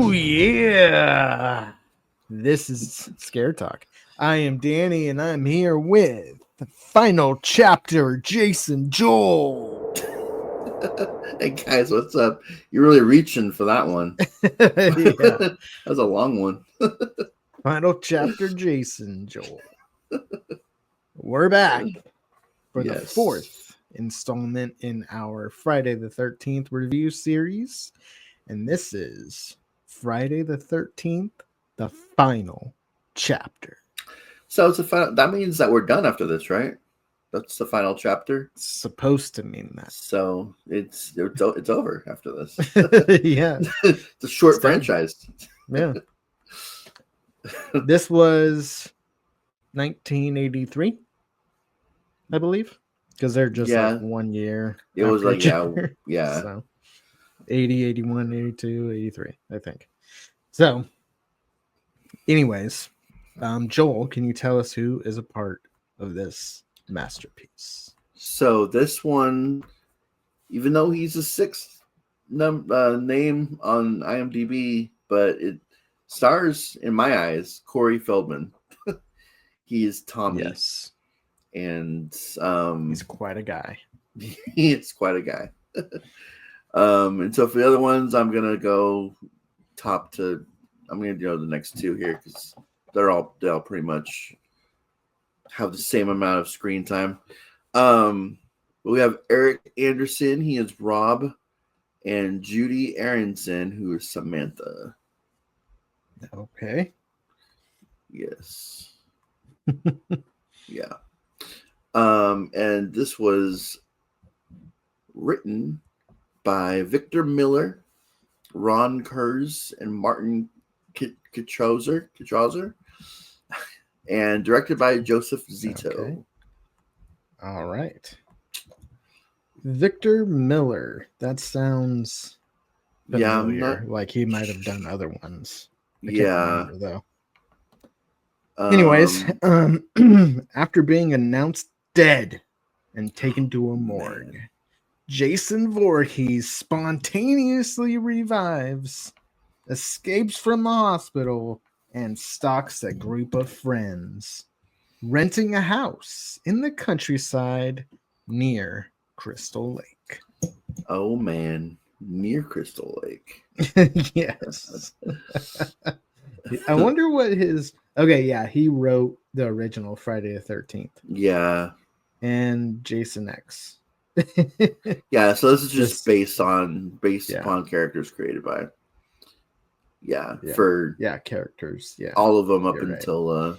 Oh, yeah. This is Scare Talk. I am Danny, and I'm here with the final chapter, Jason Joel. Hey guys, what's up? You're really reaching for that one. Yeah. That was a long one. Final chapter, Jason Joel. We're back for the Yes. fourth installment in our Friday the 13th review series. And this is Friday the 13th, the final chapter. So it's a final. That means that we're done after this, right? That's the final chapter. It's supposed to mean that. So it's over after this. Yeah. It's a short It's done. franchise. Yeah. This was 1983, I believe, because they're just like 1 year. It was after like each other. yeah. So 80, 81, 82, 83, I think. So, anyways, Joel, can you tell us who is a part of this masterpiece? So this one, even though he's the sixth name on IMDb, but it stars, in my eyes, Corey Feldman. He is Tommy. Yes. And he's quite a guy. He is quite a guy. And so for the other ones, I'm gonna go I'm gonna do the next two here because they'll pretty much have the same amount of screen time. We have Eric Anderson, he is Rob, and Judy Aronson, who is Samantha. Okay. Yes. Yeah. And this was written by Victor Miller, Ron Kurz, and Martin Kitrowser, and directed by Joseph Zito. Okay. All right. Victor Miller. That sounds familiar. Like he might have done other ones. I can't remember, though. Anyways, after being announced dead and taken to a morgue, Jason Voorhees spontaneously revives, escapes from the hospital, and stalks a group of friends, renting a house in the countryside near Crystal Lake. Oh, man. Near Crystal Lake. Yes. I wonder what his... Okay, yeah, he wrote the original Friday the 13th. Yeah. And Jason X. Yeah, so this is just based upon characters created by... Yeah, for... Yeah, characters, yeah. All of them up until...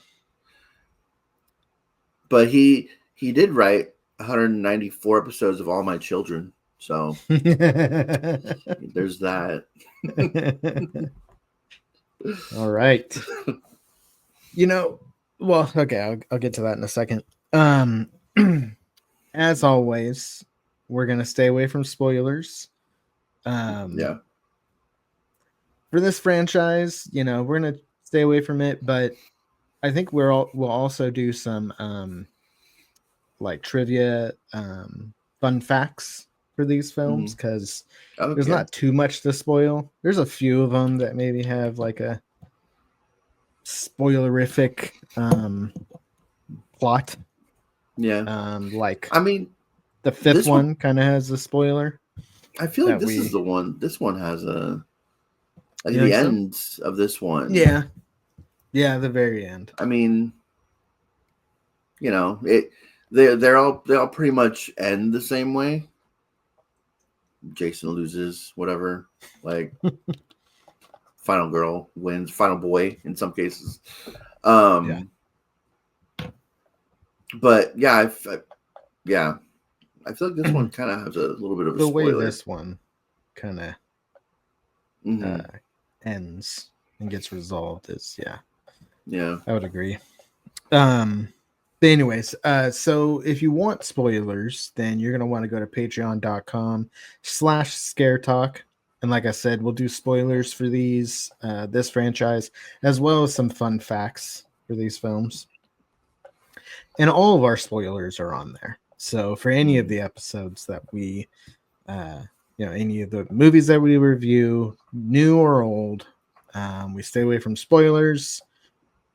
But he did write 194 episodes of All My Children, so... There's that. All right. Well, okay, I'll get to that in a second. As always, we're gonna stay away from spoilers. Yeah. For this franchise, we're gonna stay away from it, but I think we'll also do some like trivia, fun facts for these films because there's not too much to spoil. There's a few of them that maybe have like a spoilerific plot. Yeah. Like I mean, the fifth one kind of has a spoiler. I feel like this is the one. This one has a the end of this one. Yeah. Yeah, the very end. I mean, they all pretty much end the same way. Jason loses, whatever. Like final girl wins, final boy in some cases. But yeah, I feel like this one kind of has a little bit of a spoiler. The way this one kind of ends and gets resolved is I would agree. But anyways, so if you want spoilers, then you're gonna want to go to patreon.com/scaretalk. And like I said, we'll do spoilers for this franchise, as well as some fun facts for these films. And all of our spoilers are on there. So for any of the episodes that we, any of the movies that we review, new or old, We stay away from spoilers,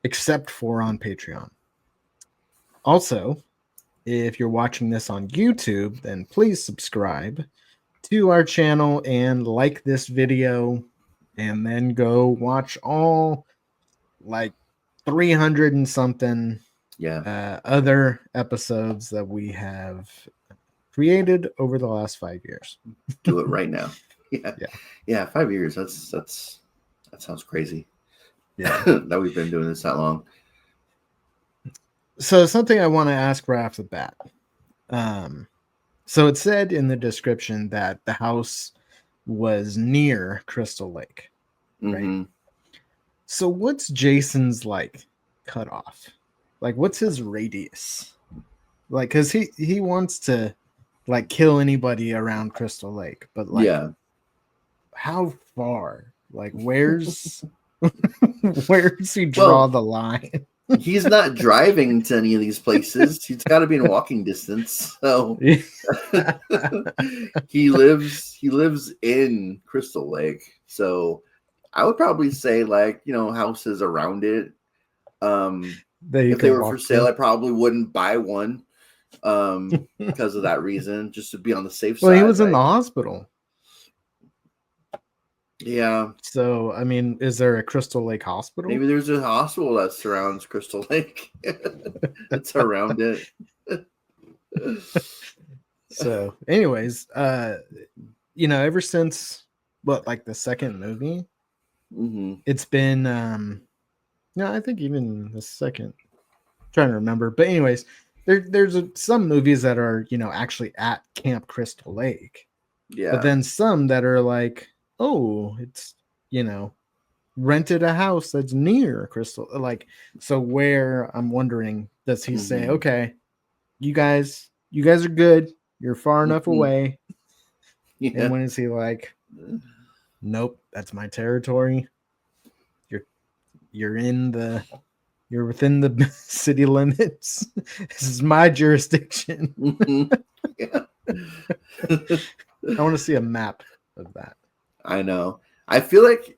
except for on Patreon. Also, if you're watching this on YouTube, then please subscribe to our channel and like this video, and then go watch all like 300 and something other episodes that we have created over the last 5 years. Do it right now. Yeah. 5 years. That sounds crazy. Yeah. That we've been doing this that long. So something I want to ask right off the bat. So it said in the description that the house was near Crystal Lake, right? Mm-hmm. So what's Jason's like cutoff? Like, what's his radius? Like, because he wants to like kill anybody around Crystal Lake, but like, how far? Like, where's where's he draw the line? He's not driving to any of these places. He's got to be in walking distance. So he lives in Crystal Lake. So I would probably say, like, you know, houses around it. If they were for sale, I probably wouldn't buy one because of that reason, just to be on the safe side. Well, he was in the hospital. Yeah. So, I mean, is there a Crystal Lake hospital? Maybe there's a hospital that surrounds Crystal Lake. That's around it. So, anyways, you know, ever since like the second movie, it's been I think even the second, I'm trying to remember, but anyways, there's some movies that are, you know, actually at Camp Crystal Lake. Yeah. But then some that are like, oh, it's, you know, rented a house that's near Crystal. Like, so where I'm wondering, does he say, okay, you guys are good. You're far enough away. Yeah. And when is he like, nope, that's my territory. You're within the city limits. This is my jurisdiction. Yeah. I want to see a map of that. I know. I feel like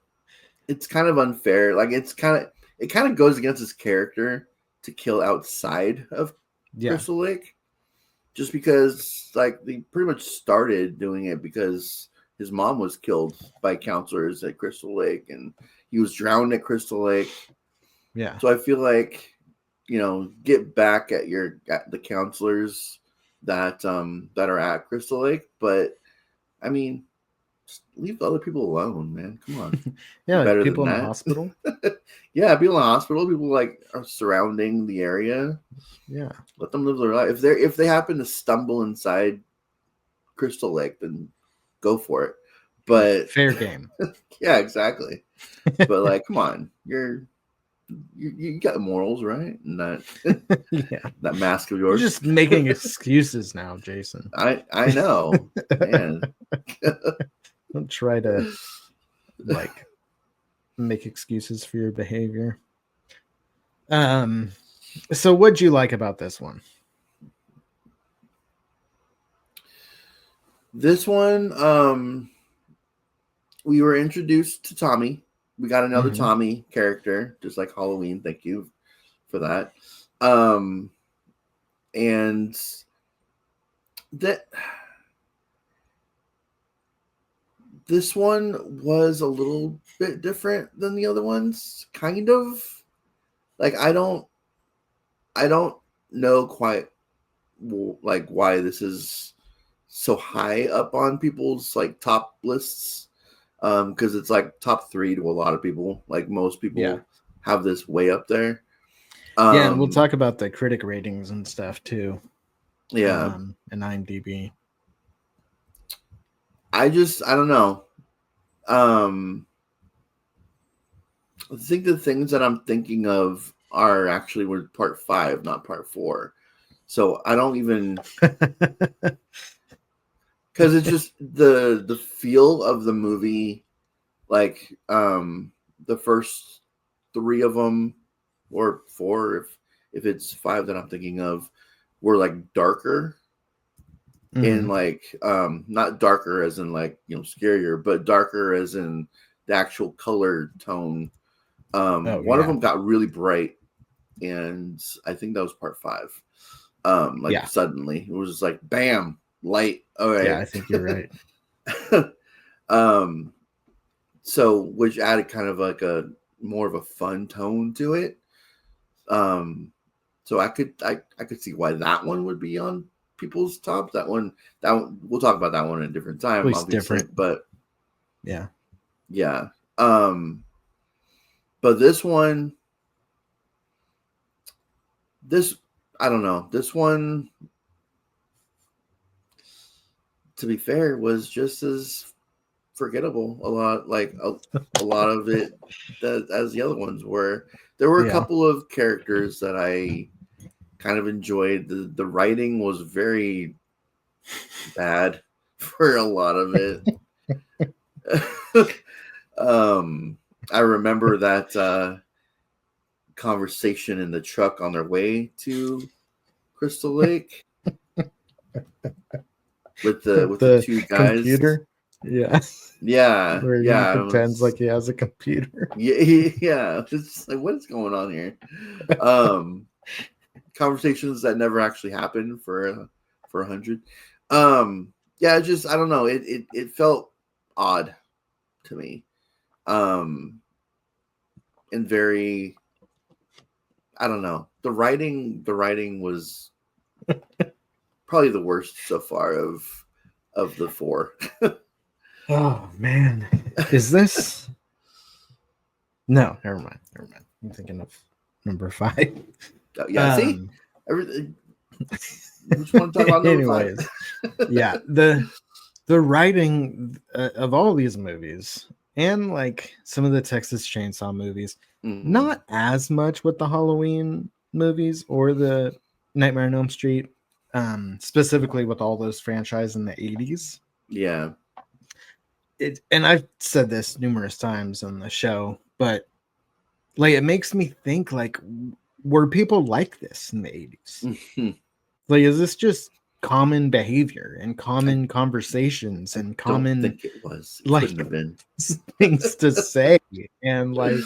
it's kind of unfair. Like, it kind of goes against his character to kill outside of Crystal Lake, just because, like, they pretty much started doing it because his mom was killed by counselors at Crystal Lake, and he was drowned at Crystal Lake. Yeah. So I feel like, you know, get back at the counselors that are at Crystal Lake, but I mean, just leave the other people alone, man. Come on. Yeah, like people in the hospital. Yeah, people in the hospital, people like are surrounding the area. Yeah. Let them live their life. If they happen to stumble inside Crystal Lake, then go for it. But fair game. Yeah, exactly. But like, come on. You got morals, right? And that that mask of yours. You're just making excuses now, Jason. I know. Man. Don't try to like make excuses for your behavior. So what'd you like about this one? This one, we were introduced to Tommy. We got another Tommy character, just like Halloween. Thank you for that. And that this one was a little bit different than the other ones, kind of. Like, I don't know quite like why this is so high up on people's like top lists. Because it's like top 3 to a lot of people. Like, most people have this way up there. Yeah, and we'll talk about the critic ratings and stuff too. Yeah. And IMDb. I don't know. I think the things that I'm thinking of are actually were part 5, not part 4. So I don't even, because it's just the feel of the movie, like the first 3 of them, or 4 if it's 5 that I'm thinking of, were like darker. And like not darker as in like, you know, scarier, but darker as in the actual color tone. One of them got really bright, and I think that was part 5. Suddenly it was just like bam, light. All right. Yeah, I think you're right. So which added kind of like a more of a fun tone to it. So I could see why that one would be on people's top. That one we'll talk about that one at a different time. At least different, but yeah. But this one, I don't know. This one, to be fair, was just as forgettable. A lot of it as the other ones were. There were a couple of characters that I kind of enjoyed. The writing was very bad for a lot of it. I remember that conversation in the truck on their way to Crystal Lake with the two guys. Computer? Yeah. Where he pretends like he has a computer. Yeah. It's like, what is going on here? Conversations that never actually happened for 100. I don't know. It felt odd to me. And very, I don't know. The writing was probably the worst so far of the 4. Oh man, is this? No, never mind. I'm thinking of number 5. See, everything. We just want to talk about number anyways, 5. The writing of all of these movies, and like some of the Texas Chainsaw movies, not as much with the Halloween movies or the Nightmare on Elm Street, specifically with all those franchises in the 80s. Yeah. And I've said this numerous times on the show, but like it makes me think, like, were people like this in the 80s? Like, is this just common behavior and common conversations and common? I don't think it was. It couldn't have been things to say, and like,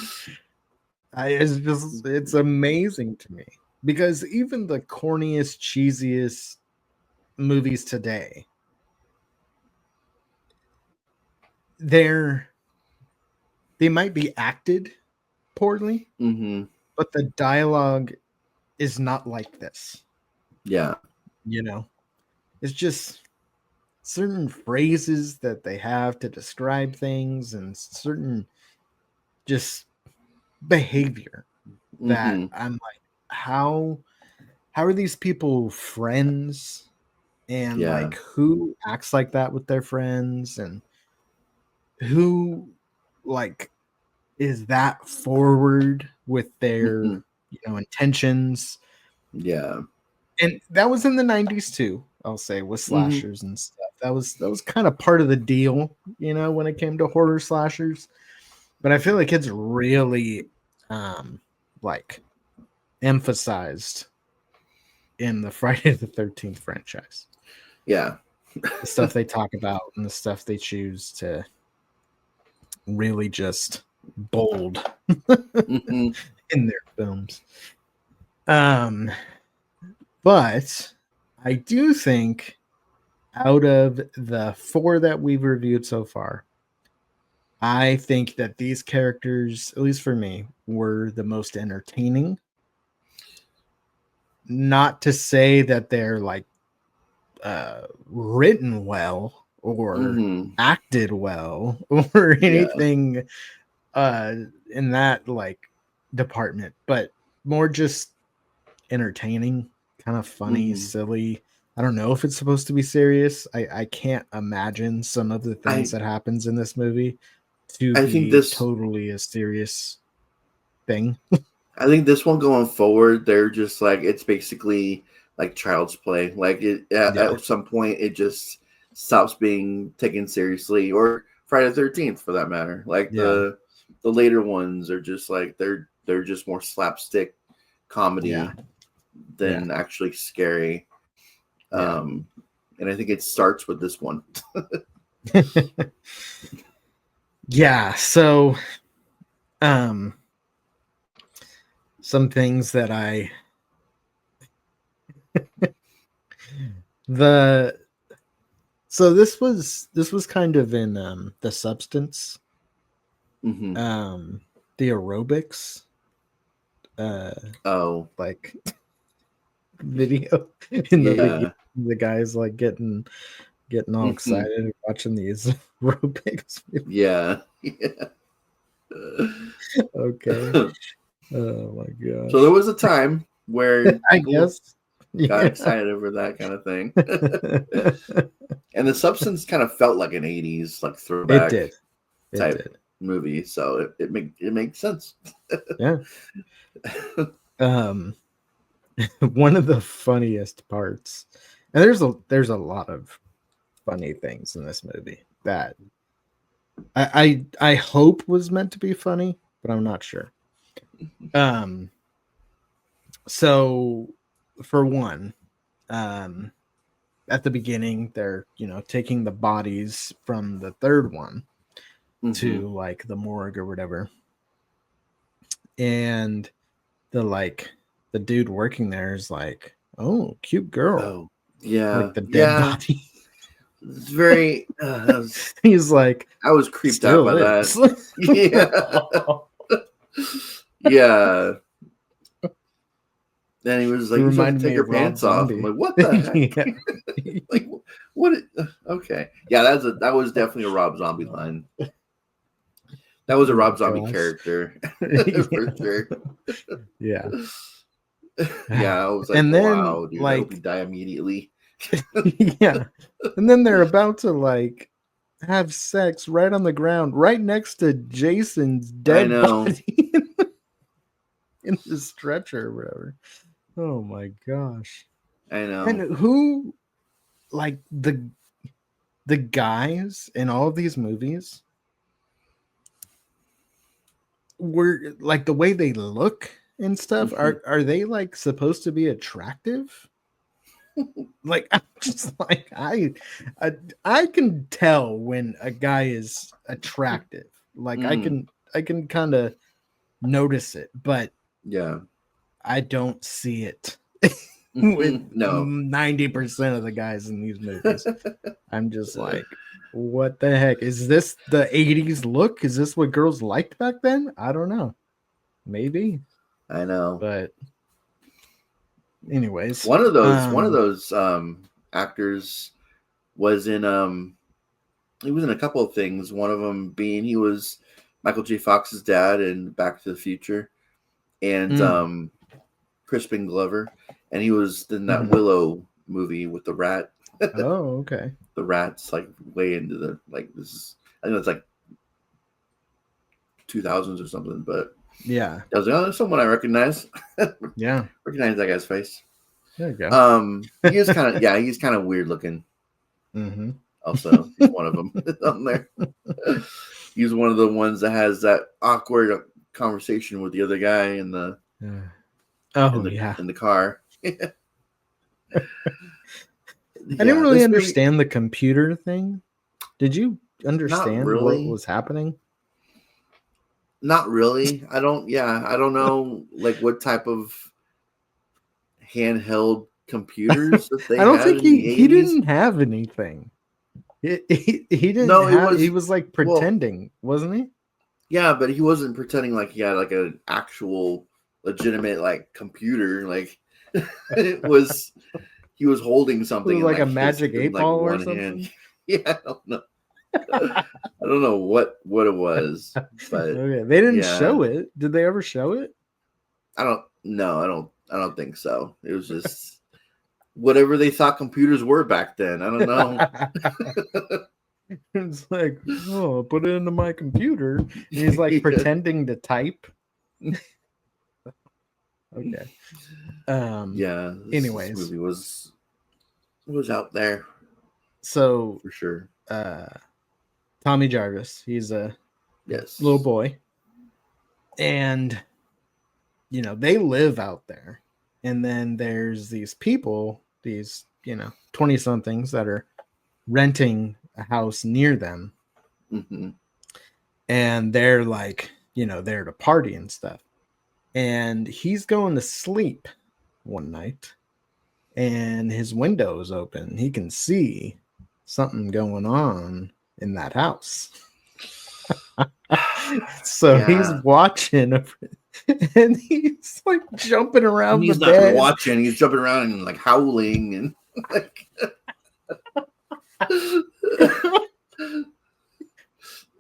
it's amazing to me because even the corniest, cheesiest movies today, they might be acted poorly, but the dialogue is not like this. Yeah. It's just certain phrases that they have to describe things and certain just behavior that I'm like, how are these people friends? And like, who acts like that with their friends, and who like is that forward with their intentions? Yeah. And that was in the 90s too, I'll say, with slashers and stuff. That was kind of part of the deal, when it came to horror slashers. But I feel like it's really like emphasized in the Friday the 13th franchise. Yeah. The stuff they talk about and the stuff they choose to really just bold in their films. But I do think out of the 4 that we've reviewed so far, I think that these characters, at least for me, were the most entertaining. Not to say that they're like written well or acted well or anything in that like department, but more just entertaining, kind of funny, silly. I don't know if it's supposed to be serious. I can't imagine some of the things that happens in this movie to be totally a serious thing. I think this one going forward, they're just like, it's basically like child's play. Like at some point, it just stops being taken seriously, or Friday the 13th for that matter. Like the later ones are just like they're just more slapstick comedy than actually scary. And I think it starts with this one. Yeah, so some things that this was kind of in The Substance, Mm-hmm. the aerobics like video in the beginning, the guys like getting all excited watching these aerobics. Yeah. Okay. Oh my gosh. So there was a time where I guess got excited over that kind of thing. And The Substance kind of felt like an 80s like throwback type movie, so it makes sense. Yeah. One of the funniest parts, and there's a lot of funny things in this movie that I hope was meant to be funny, but I'm not sure. So for one, at the beginning, they're taking the bodies from the third one to like the morgue or whatever, and the dude working there is like, "Oh, cute girl." Oh, yeah, like the dead body. It's very. He's like, I was creeped out by that. Yeah. Then he was like, "You have to take your pants off." I'm like, "What the heck?" Like, what? Okay, yeah, that was definitely a Rob Zombie line. That was a Rob Zombie character for sure. Yeah. Yeah, I was like, and then, wow, dude, I hope you die immediately. Yeah. And then they're about to like have sex right on the ground, right next to Jason's dead body in the stretcher or whatever. Oh my gosh. I know. And who, like the guys in all of these movies were like, the way they look and stuff, are they like supposed to be attractive? Like, I'm just like, I can tell when a guy is attractive. Like I can kind of notice it, but yeah, I don't see it with 90% of the guys in these movies. I'm just like, what the heck? Is this the 80s look? Is this what girls liked back then? I don't know. Maybe. I know. But anyways, one of those actors was in he was in a couple of things. One of them being he was Michael J. Fox's dad in Back to the Future, and Crispin Glover, and he was in that Willow movie with the rat. Oh, okay. The rat's like way into the this is, I think it's like 2000s or something, but yeah, I was like, oh, there's someone I recognize. Yeah, recognize that guy's face. There you go. He is kind of he's kind of weird looking. Mm-hmm. Also, he's one of them on there. He's one of the ones that has that awkward conversation with the other guy in the in the car. I didn't really understand the computer thing. Did you understand what was happening? Not really. I don't know like what type of handheld computers that they I don't had think he didn't have anything. He didn't. No, he was like pretending, wasn't he? Yeah, but he wasn't pretending like he had like an actual legitimate like computer. Like it was, he was holding something like a magic 8-ball or something. Hand. Yeah, I don't know. I don't know what it was, but okay. They didn't show it. Did they ever show it? I don't think so. It was just whatever they thought computers were back then. I don't know. It's like, oh, put it into my computer. And he's like pretending to type. Okay. Yeah. Anyways, this movie was out there. So for sure. Tommy Jarvis, he's a little boy, and they live out there, and then there's these people, these 20-somethings that are renting a house near them, and they're like, there to party and stuff. And he's going to sleep one night, and his window is open. He can see something going on in that house. So he's watching, and he's like jumping around the bed. He's not watching. He's jumping around and like howling and like.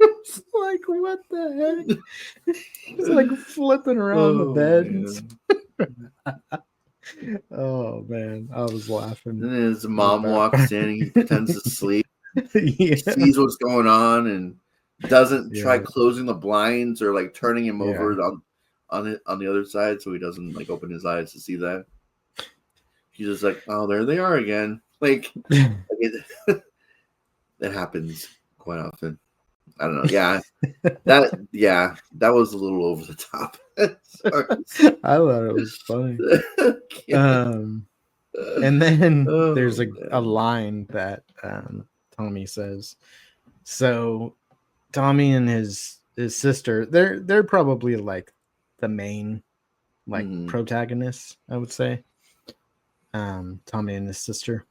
It's like, what the heck? He's like flipping around the bed. Oh man, I was laughing. And then his mom walks in, he pretends to sleep. He sees what's going on and doesn't try closing the blinds or like turning him over on the other side so he doesn't like open his eyes to see that. He's just like, oh, there they are again. Like that happens quite often. I don't know. Yeah, that was a little over the top. I thought it was funny. And then there's a line that Tommy says. So Tommy and his sister, they're probably like the main protagonists, I would say. Tommy and his sister,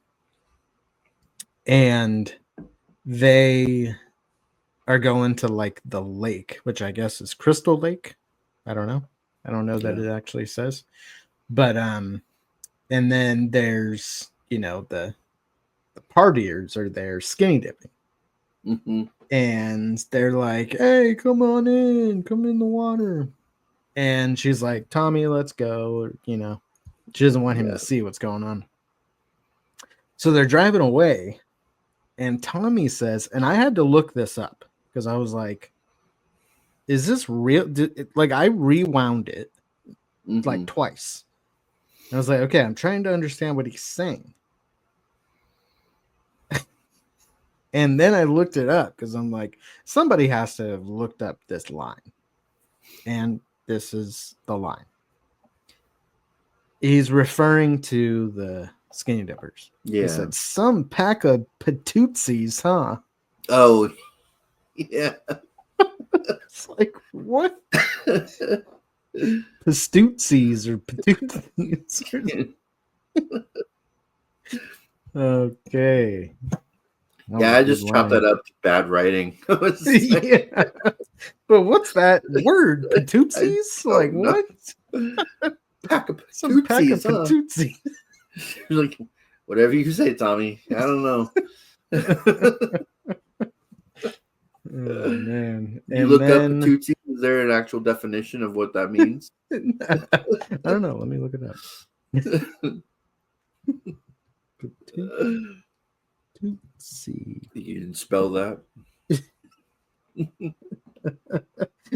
and they are going to like the lake, which I guess is Crystal Lake. I don't know that it actually says, but and then there's the partiers are there skinny dipping, and they're like, hey, come on in, come in the water, and she's like, Tommy, let's go. She doesn't want him to see what's going on. So they're driving away, and Tommy says, and I had to look this up because I was like, is this real? Like, I rewound it like twice. I was like, okay, I'm trying to understand what he's saying. And then I looked it up because I'm like, somebody has to have looked up this line. And this is the line. He's referring to the skinny dippers. Yeah. He said, some pack of patootsies, huh? Oh, yeah. It's like, what? Pastootsies or patootsies. Okay. Yeah, I just chopped that up to bad writing. Yeah. But what's that word? Patootsies? Like, what? Pack of some pack of patootsies. Like, whatever you say, Tommy. I don't know. Oh man! You look up patootsies. Is there an actual definition of what that means? I don't know. Let me look it up. Patootsies. You didn't spell that.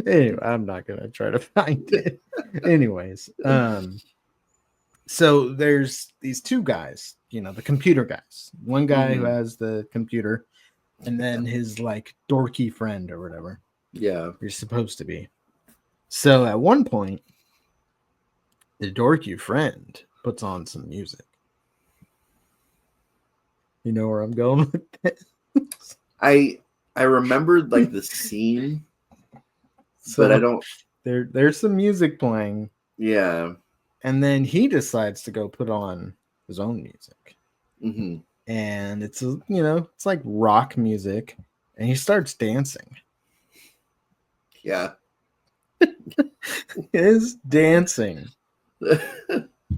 Anyway, I'm not gonna try to find it. Anyways, so there's these two guys, the computer guys. One guy who has the computer, and then his like dorky friend or whatever. Yeah, you're supposed to be. So at one point, the dorky friend puts on some music. You know where I'm going with this? I remembered like the scene, but I don't. There's some music playing. Yeah. And then he decides to go put on his own music. Mm-hmm. And it's, it's like rock music. And he starts dancing. Yeah. His dancing.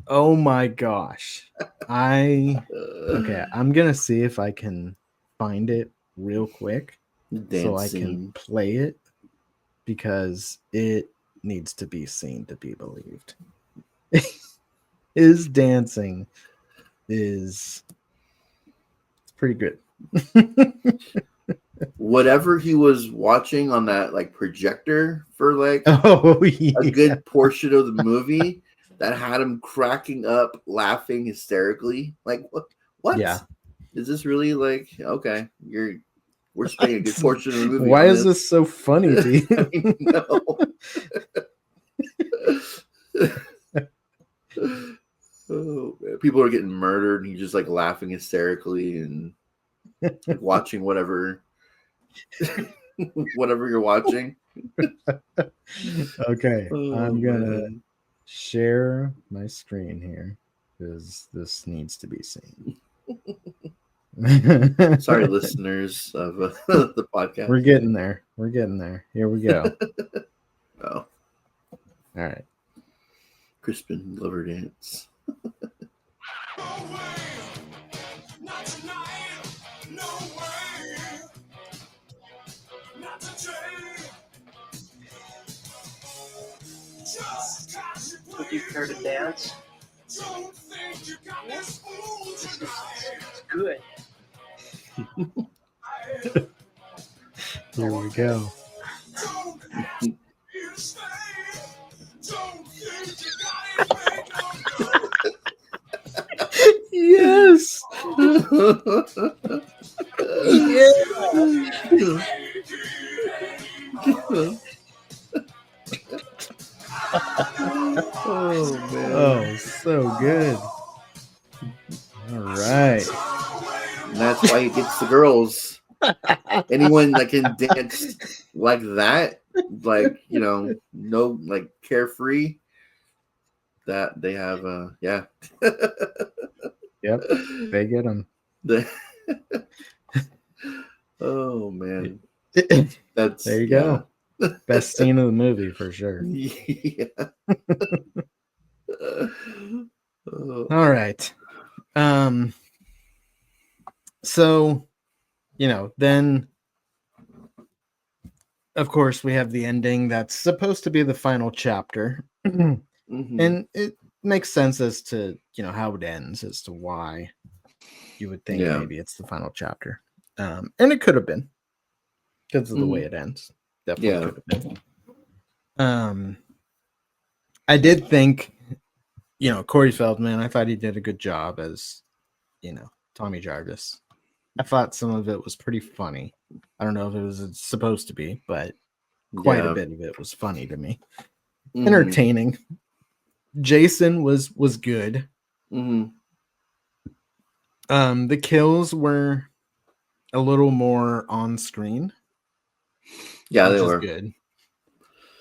Oh my gosh. Okay, I'm going to see if I can find it real quick. So I can play it. Because it needs to be seen to be believed. His dancing is pretty good. Whatever he was watching on that like projector for like a good portion of the movie that had him cracking up, laughing hysterically. Like what? Yeah. Is this really like okay? We're spending a good portion of the movie. Why is this so funny to you? Oh, man. People are getting murdered and he's just like laughing hysterically and like, watching whatever whatever you're watching. Okay, I'm gonna man. share my screen here because this needs to be seen. Sorry, listeners of the podcast. We're getting there. We're getting there. Here we go. Oh, all right. Crispin Lover Dance. Would you care to dance? This is good. Here we go. Yes. Oh man. Oh, so good. All right. And that's why he gets the girls. Anyone that can dance like that, like, you know, no, like carefree, that they have, yeah. Yep. They get them. Oh man. That's There you go. Best scene of the movie for sure. Yeah. All right. So, you know, then of course we have the ending that's supposed to be the final chapter. Mm-hmm. And it makes sense as to, you know, how it ends, as to why you would think maybe it's the final chapter. And it could have been because of the way it ends. Definitely could have been. I did think, you know, Corey Feldman, I thought he did a good job as, you know, Tommy Jarvis. I thought some of it was pretty funny. I don't know if it was supposed to be, but quite a bit of it was funny to me. Mm-hmm. Entertaining. Jason was good. Mm-hmm. The kills were a little more on screen. Yeah, they were good.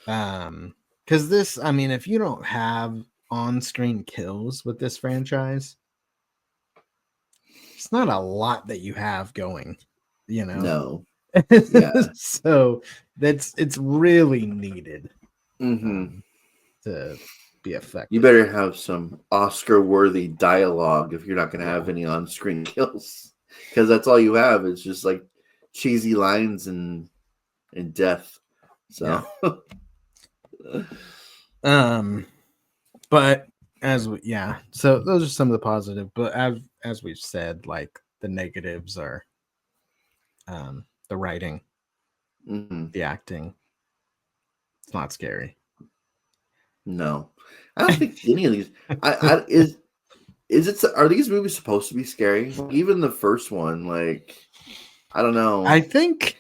Because this, I mean, if you don't have on-screen kills with this franchise, it's not a lot that you have going, you know. No. Yeah. So it's really needed to be effective. You better have some Oscar-worthy dialogue if you're not going to have any on-screen kills, because that's all you have is just like cheesy lines and death. So, but so those are some of the positive. But as we've said, like the negatives are, the writing, the acting. It's not scary. No, I don't think any of these. Is it? Are these movies supposed to be scary? Even the first one, like, I don't know. I think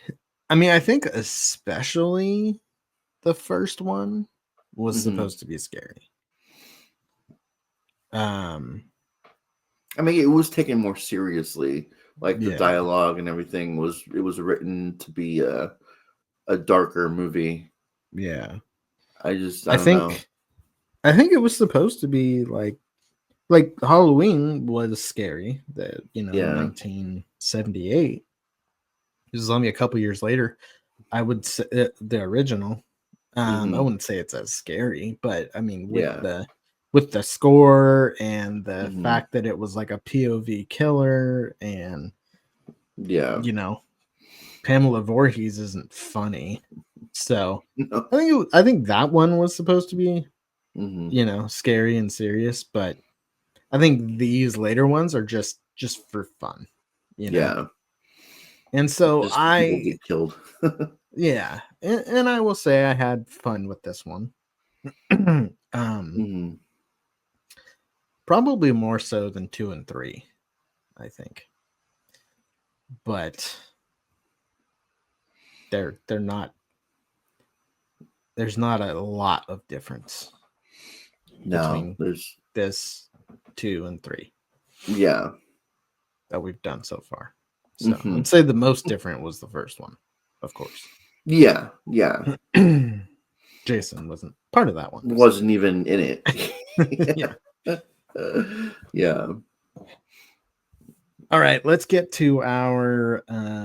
especially the first one was supposed to be scary. I mean, it was taken more seriously. Like the dialogue and everything was written to be a darker movie. Yeah. I think it was supposed to be like Halloween was scary. That 1978. This is only a couple years later. I would say the original. I wouldn't say it's as scary, but I mean with the score and the fact that it was like a POV killer, and you know, Pamela Voorhees isn't funny, so no. I think that one was supposed to be you know, scary and serious, but I think these later ones are just for fun, you know. And so I get killed. And I will say I had fun with this one. Probably more so than 2 and 3, I think. But they're not. There's not a lot of difference between this 2 and 3. Yeah, that we've done so far. So I'd say the most different was the first one, of course. Yeah. Jason wasn't part of that one. Wasn't even in it. Yeah. Yeah. All right, let's get to our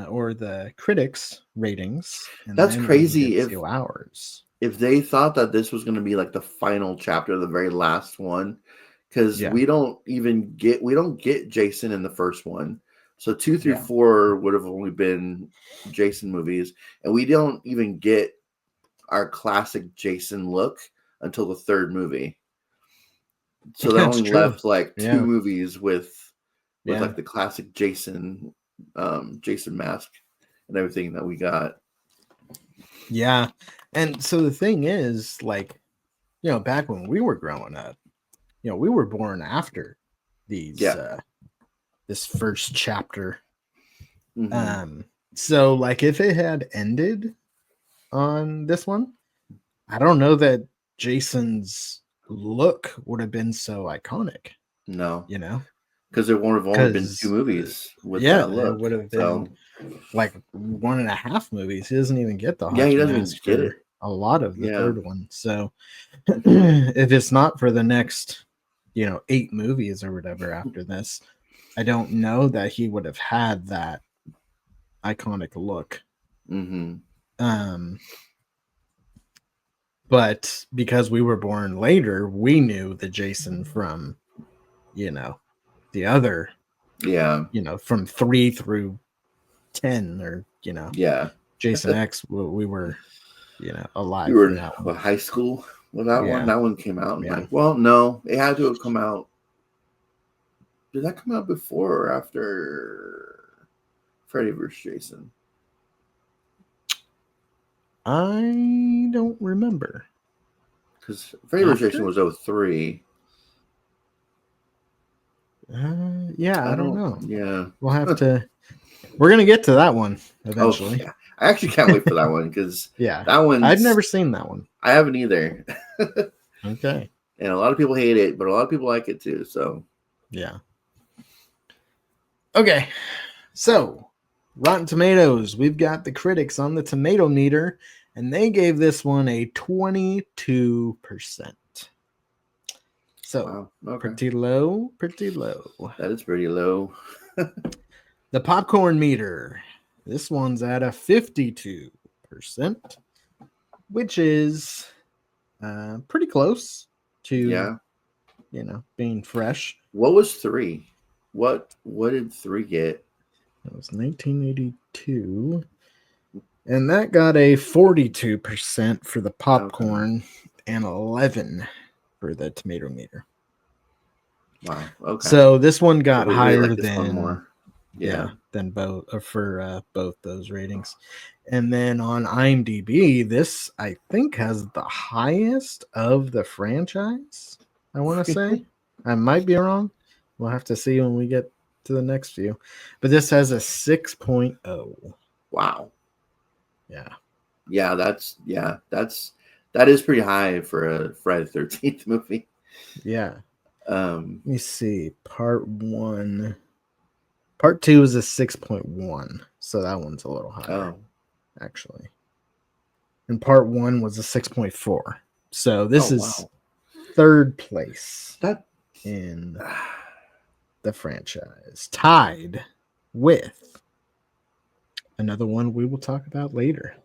or the critics' ratings, and That's then crazy we'll get to ours. If they thought that this was going to be like the final chapter, the very last one, because Yeah. we don't get Jason in the first one. So 2 through Yeah. 4 would have only been Jason movies, and we don't even get our classic Jason look until the third movie. So they That's only true. left like 2 Yeah. movies with Yeah. like the classic Jason mask and everything that we got. Yeah. And so the thing is, like, you know, back when we were growing up, you know, we were born after these this first chapter. Mhm. So like if it had ended on this one, I don't know that Jason's look would have been so iconic. No. You know? Because there won't have only been 2 movies with that look. It would have been like 1.5 movies. He doesn't even get the he doesn't even mask get for it. a lot of the third one. So if it's not for the next, you know, 8 movies or whatever after this, I don't know that he would have had that iconic look. But because we were born later, we knew the Jason from, you know, the other, you know, from 3 through 10, or, you know, Jason X. We were, you know, alive. We were in high school when that one. That one came out. Like, well, no, it had to have come out. Did that come out before or after Freddy vs. Jason? I don't remember. Because Freddy vs. Jason was 03. I don't know. Yeah. We'll have to. We're gonna get to that one eventually. Oh, yeah. I actually can't wait for that one because that one. I've never seen that one. I haven't either. Okay. And a lot of people hate it, but a lot of people like it too. So yeah. Okay. So Rotten Tomatoes, we've got the critics on the tomato meter, and they gave this one a 22%. So pretty low. That is pretty low. The popcorn meter, this one's at a 52%, which is pretty close to, you know, being fresh. What was 3? What did 3 get? It was 1982, and that got a 42% for the popcorn and 11 for the tomato meter. Wow. Okay. So this one got higher than than both for both those ratings. And then on IMDb, this I think has the highest of the franchise. I want to say. I might be wrong. We'll have to see when we get to the next few. But this has a 6.0. Wow. Yeah. Yeah, that is pretty high for a Friday the 13th movie. Yeah. Let me see. Part 1. Part 2 is a 6.1. So that one's a little higher. Actually. And part 1 was a 6.4. So this is third place in the franchise, tied with another one we will talk about later.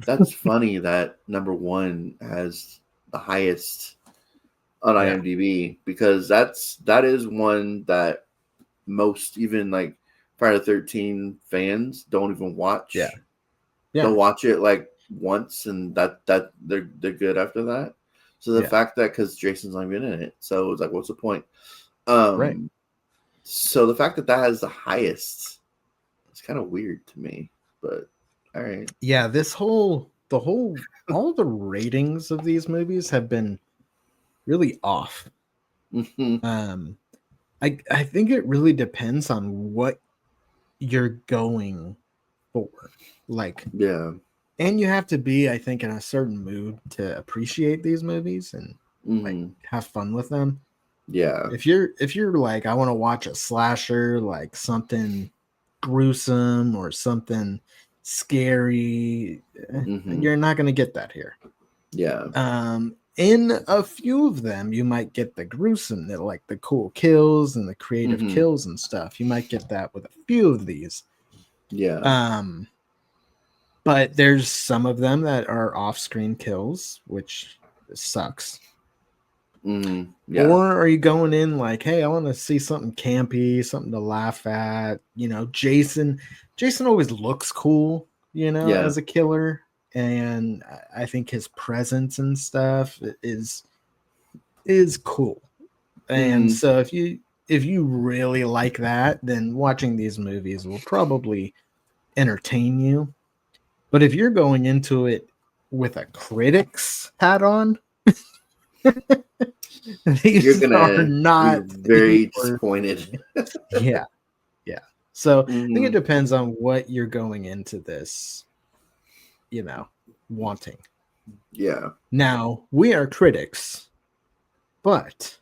That's funny that number 1 has the highest on IMDb, because that is one that most, even like Friday the 13th fans, don't even watch. They'll watch it like once, and that they're good after that. So the fact that, because Jason's not even in it, so it's like, what's the point? Right. So the fact that has the highest, it's kind of weird to me, but all right. Yeah, all the ratings of these movies have been really off. I think it really depends on what you're going for. Like, and you have to be, I think, in a certain mood to appreciate these movies and like have fun with them. Yeah. If you're like, I want to watch a slasher, like something gruesome or something scary. Mhm. You're not going to get that here. Yeah. In a few of them, you might get the gruesome, like the cool kills and the creative Mhm. kills and stuff. You might get that with a few of these. Yeah. But there's some of them that are off-screen kills, which sucks. Mhm. Yeah. Or are you going in like, hey, I want to see something campy, something to laugh at? You know, Jason always looks cool, you know, Yeah. as a killer. And I think his presence and stuff is cool. And Mhm. so if you really like that, then watching these movies will probably entertain you. But if you're going into it with a critic's hat on, You're these are gonna be not very your- disappointed. yeah. So I think it Mhm. depends on what you're going into this, wanting. Yeah. Now, we are critics, but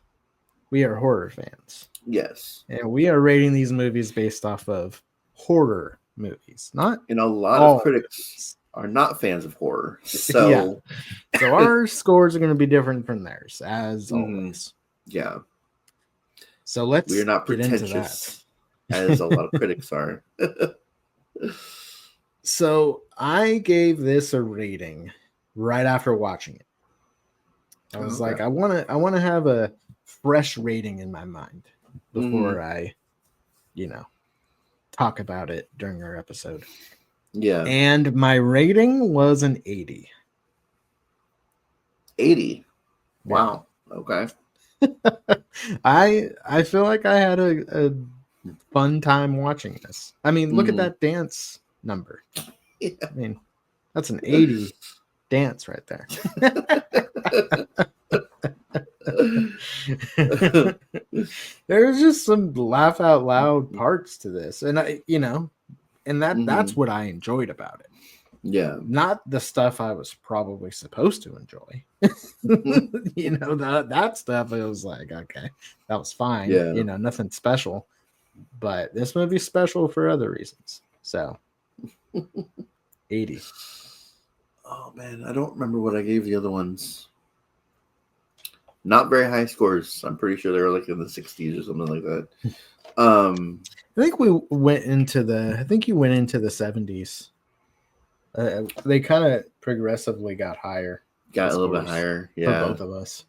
we are horror fans. Yes. And we are rating these movies based off of horror movies, not And a lot all of critics are not fans of horror. Yeah. So So our scores are going to be different from theirs, as Mhm. always. yeah, So let's we're not get into that. pretentious as a lot of critics are. So I gave this a rating right after watching it. I was Okay. like, I want to have a fresh rating in my mind before I, talk about it during our episode. Yeah. And my rating was an 80. 80. Wow. Okay. I feel like I had a fun time watching this. I mean, look at Mhm. that dance number. Yeah. I mean, that's an 80 dance right there. There's just some laugh out loud parts to this, and that's Mhm. what I enjoyed about it. Yeah. Not the stuff I was probably supposed to enjoy. That stuff, it was like, okay, that was fine. Yeah. Nothing special. But this movie's special for other reasons. So 80. Oh man, I don't remember what I gave the other ones. Not very high scores. I'm pretty sure they were like in the 60s or something like that. I think you went into the 70s. They kind of progressively got higher. Got a little bit higher. For Yeah. both of us.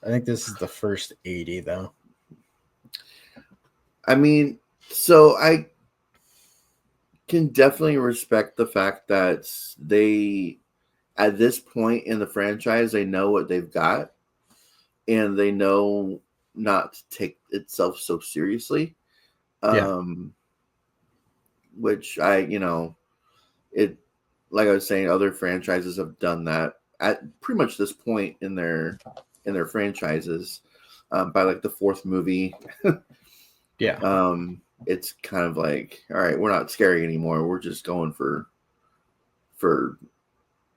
I think this is the first 80 though. I mean, so I can definitely respect the fact that they, at this point in the franchise, they know what they've got and they know not to take itself so seriously. Which it, like I was saying, other franchises have done that at pretty much this point in their franchises. By like the fourth movie, it's kind of like, all right, we're not scary anymore. We're just going for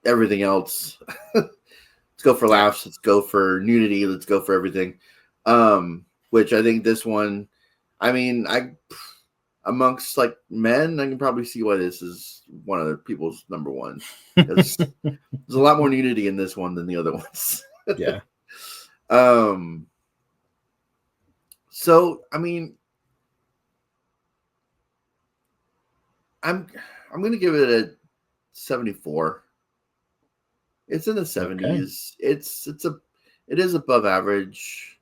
everything else. Let's go for laughs. Let's go for nudity. Let's go for everything. Which I think this one, I mean, amongst like men, I can probably see why this is one of the people's number one. There's a lot more nudity in this one than the other ones. Yeah. So I mean, I'm gonna give it a 74. It's in the 70s. Okay. It is above average,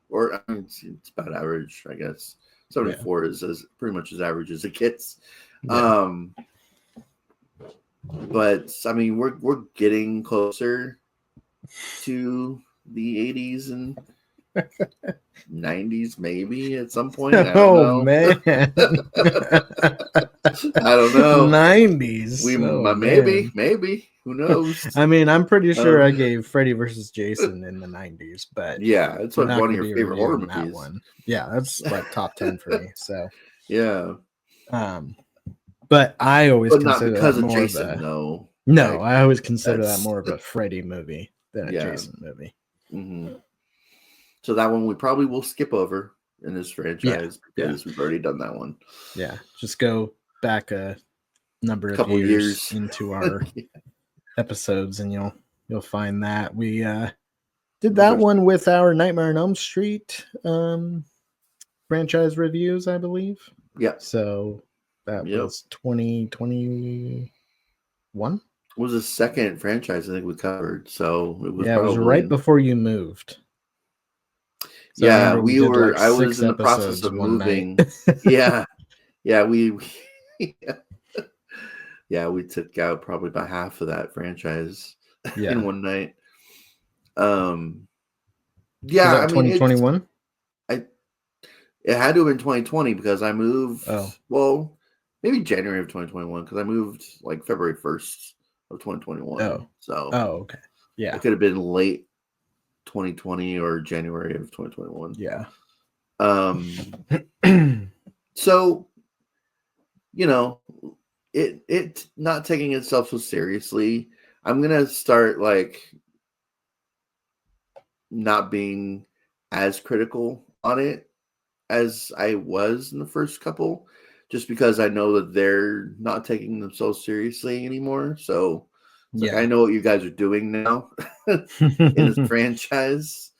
or I mean, it's about average, I guess. 74 is as pretty much as average as it gets. Yeah. But I mean, we're getting closer to the 80s and 90s, maybe at some point. I don't know. Man. I don't know. 90s. Maybe. Who knows? I mean, I'm pretty sure I gave Freddy versus Jason in the 90s, but yeah, it's one of your favorite horror movies. That one. Yeah, that's like top 10 for me. So yeah. But I always consider not because that of more Jason, of a, no. No, I always consider that more of a Freddy movie than a Jason movie. Mm-hmm. So that one we probably will skip over in this franchise because we've already done that one. Yeah, just go back a number of Couple years years. into our episodes, and you'll find that we did that one with our Nightmare on Elm Street franchise reviews, I believe. Yeah. So that was 2021. Was the second franchise I think we covered. So it was it was right before you moved. So I was in the process of moving. Yeah. We took out probably about half of that franchise in one night. I mean, 2021. It had to have been 2020 because I moved. Well, maybe January of 2021 because I moved like February 1st of 2021. Okay. Yeah. It could have been late 2020 or January of 2021. Yeah. So, it not taking itself so seriously. I'm gonna start like not being as critical on it as I was in the first couple, just because I know that they're not taking themselves seriously anymore. So like, I know what you guys are doing now in this franchise.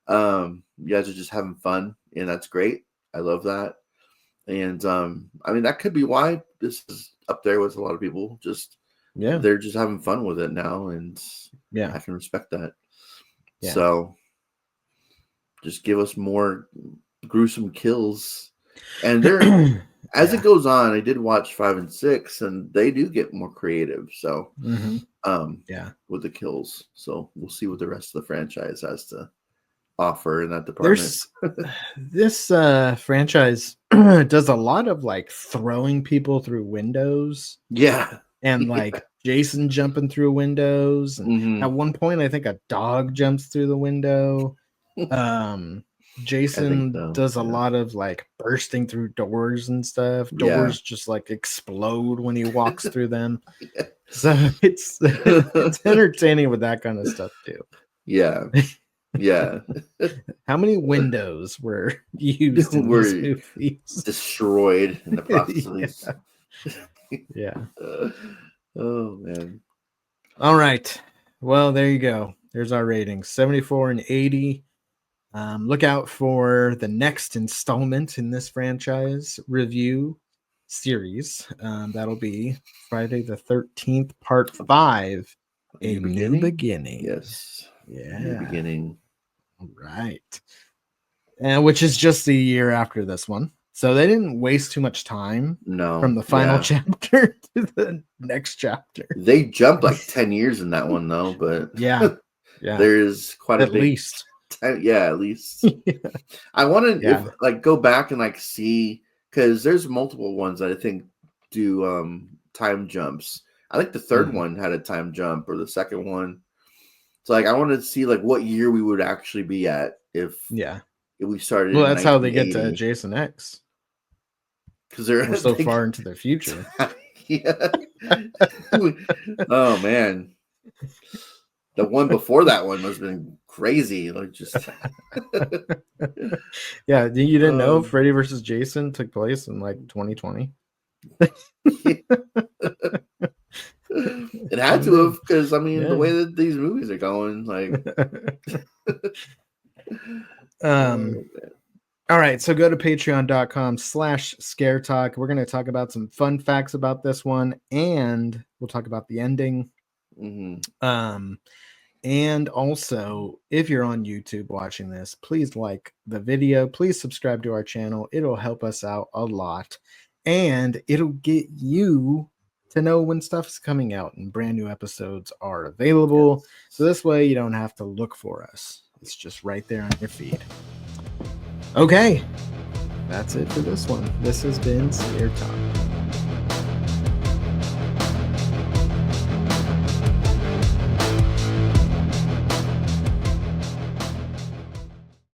You guys are just having fun, and that's great. I love that. And I mean, that could be why this is up there with a lot of people. Just they're just having fun with it now, and I can respect that. So just give us more gruesome kills, and they're as it goes on. I did watch 5 and 6, and they do get more creative. So with the kills, so we'll see what the rest of the franchise has to offer in that department. This franchise does a lot of like throwing people through windows. And like Jason jumping through windows, and at one point I think a dog jumps through the window. Jason does a lot of like bursting through doors and stuff. Doors just like explode when he walks through them. So it's entertaining with that kind of stuff too. Yeah. How many windows were used in these movies? Destroyed in the process of these. Oh man. All right. Well, there you go. There's our ratings: 74 and 80. Look out for the next installment in this franchise review series. That'll be Friday the 13th, Part 5, A New Beginning. Yes. New Beginning. Right. And which is just a year after this one. So they didn't waste too much time from the final chapter to the next chapter. They jumped like 10 years in that one though, but there's quite at least. At least. I want to like go back and like see, because there's multiple ones that I think do time jumps. I think the third one had a time jump, or the second one. So like I wanted to see like what year we would actually be at if we started. Well, that's how they get to Jason X, because they're so far into their future. Oh man, the one before that one must have been crazy. Like just you didn't know Freddy versus Jason took place in like 2020. It had to have, because I mean the way that these movies are going, like all right, so go to patreon.com/scaretalk. We're going to talk about some fun facts about this one, and we'll talk about the ending. And also, if you're on YouTube watching this, please like the video, please subscribe to our channel. It'll help us out a lot, and it'll get you to know when stuff's coming out and brand new episodes are available. So this way you don't have to look for us. It's just right there on your feed. Okay, that's it for this one. This has been Scare Talk.